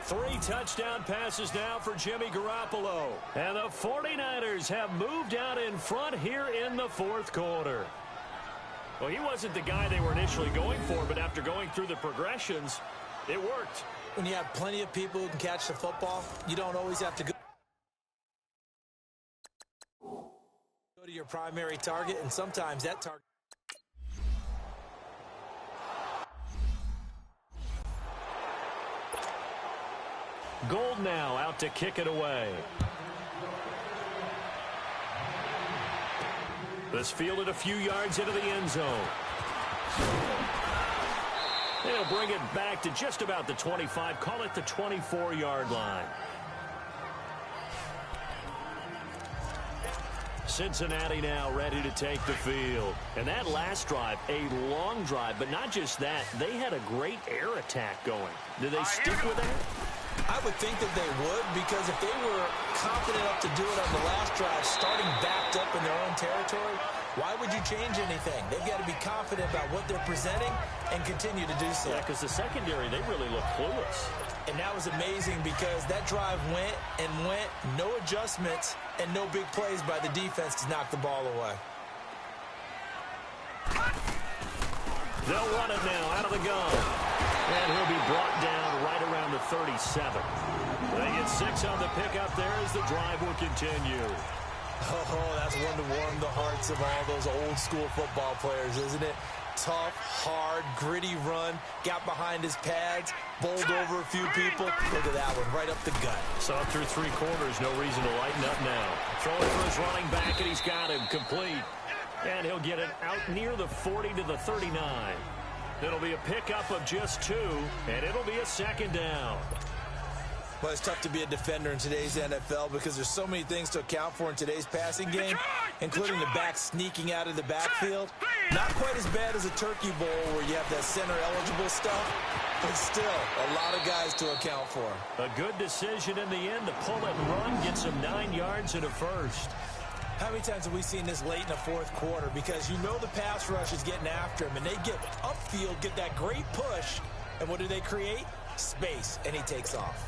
3 touchdown passes now for Jimmy Garoppolo. And the 49ers have moved out in front here in the 4th quarter. Well, he wasn't the guy they were initially going for, but after going through the progressions, it worked. When you have plenty of people who can catch the football, you don't always have to go to your primary target, and sometimes that target. Gold now out to kick it away. This fielded a few yards into the end zone. They'll bring it back to just about the 25. Call it the 24-yard line. Cincinnati now ready to take the field. And that last drive, a long drive, but not just that. They had a great air attack going. Did they stick with that? I would think that they would, because if they were confident enough to do it on the last drive, starting backed up in their own territory, why would you change anything? They've got to be confident about what they're presenting and continue to do so. Yeah, because the secondary, they really look clueless. And that was amazing because that drive went and went, no adjustments, and no big plays by the defense to knock the ball away. They'll run it now out of the gun. And he'll be brought down right around the 37. They get 6 on the pickup there as the drive will continue. Oh, that's one to warm the hearts of all those old school football players, isn't it? tough, hard, gritty run. Got behind his pads, bowled over a few people. Look at that one, right up the gut. So through 3 quarters, no reason to lighten up now. Throwing for his running back, and he's got him complete. And he'll get it out near the 40 to the 39. It'll be a pickup of just 2, and it'll be a second down. Well, it's tough to be a defender in today's NFL because there's so many things to account for in today's passing game, including the back sneaking out of the backfield. Not quite as bad as a turkey bowl where you have that center-eligible stuff, but still a lot of guys to account for. A good decision in the end to pull it and run, gets him 9 yards and a first. How many times have we seen this late in the fourth quarter? Because you know the pass rush is getting after him, and they get upfield, get that great push, and what do they create? Space, and he takes off.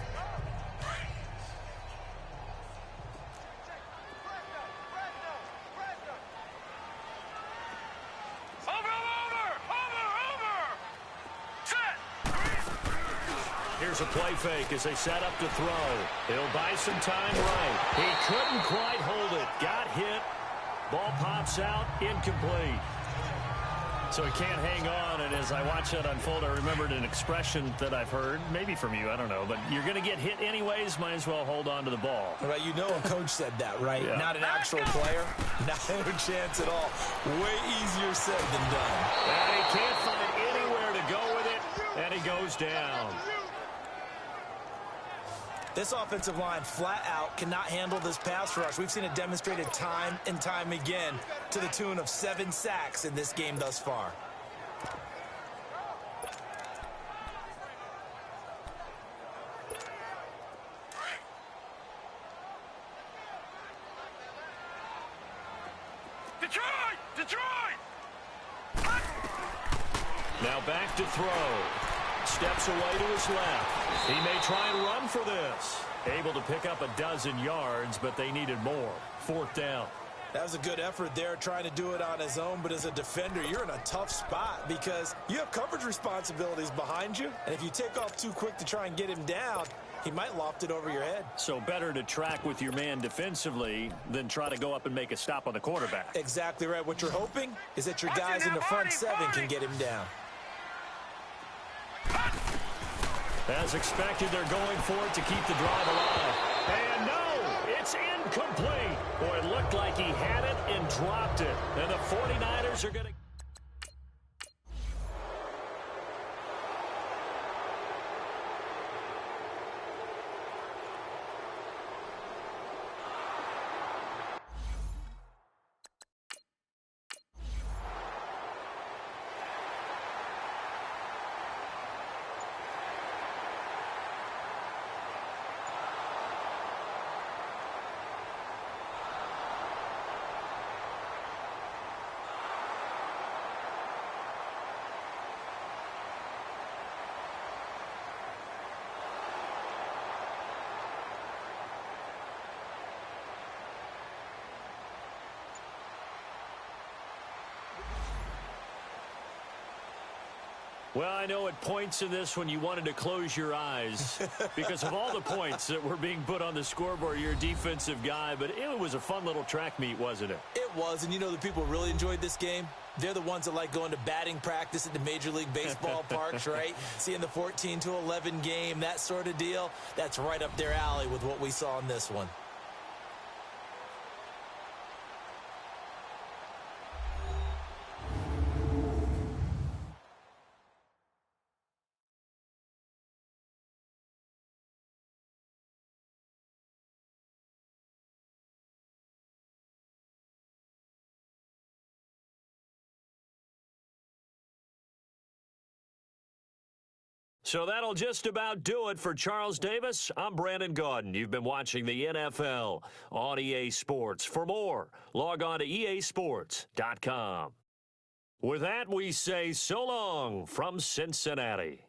Here's a play fake as they set up to throw. He'll buy some time right. He couldn't quite hold it. Got hit. Ball pops out. Incomplete. So he can't hang on, and as I watch that unfold, I remembered an expression that I've heard, maybe from you, I don't know, but you're going to get hit anyways, might as well hold on to the ball. Right, you know a coach said that, right? Yeah. Not an actual player. Not a chance at all. Way easier said than done. And he can't find anywhere to go with it, and he goes down. This offensive line flat out cannot handle this pass rush. We've seen it demonstrated time and time again to the tune of 7 sacks in this game thus far. Detroit! Now back to throw. Steps away to his left. He may try and run for this. Able to pick up 12 yards, but they needed more. 4th down. That was a good effort there, trying to do it on his own, but as a defender, you're in a tough spot because you have coverage responsibilities behind you, and if you take off too quick to try and get him down, he might loft it over your head. So better to track with your man defensively than try to go up and make a stop on the quarterback. Exactly right. What you're hoping is that your guys in the front 7 can get him down. As expected, they're going for it to keep the drive alive. And no, it's incomplete. Boy, it looked like he had it and dropped it. And the 49ers are going to... Well, I know at points in this when you wanted to close your eyes because of all the points that were being put on the scoreboard. You're a defensive guy, but it was a fun little track meet, wasn't it? It was, and you know the people who really enjoyed this game? They're the ones that like going to batting practice at the Major League Baseball parks, right? Seeing the 14-11 game, that sort of deal. That's right up their alley with what we saw in this one. So that'll just about do it for Charles Davis. I'm Brandon Gaudin. You've been watching the NFL on EA Sports. For more, log on to easports.com. With that, we say so long from Cincinnati.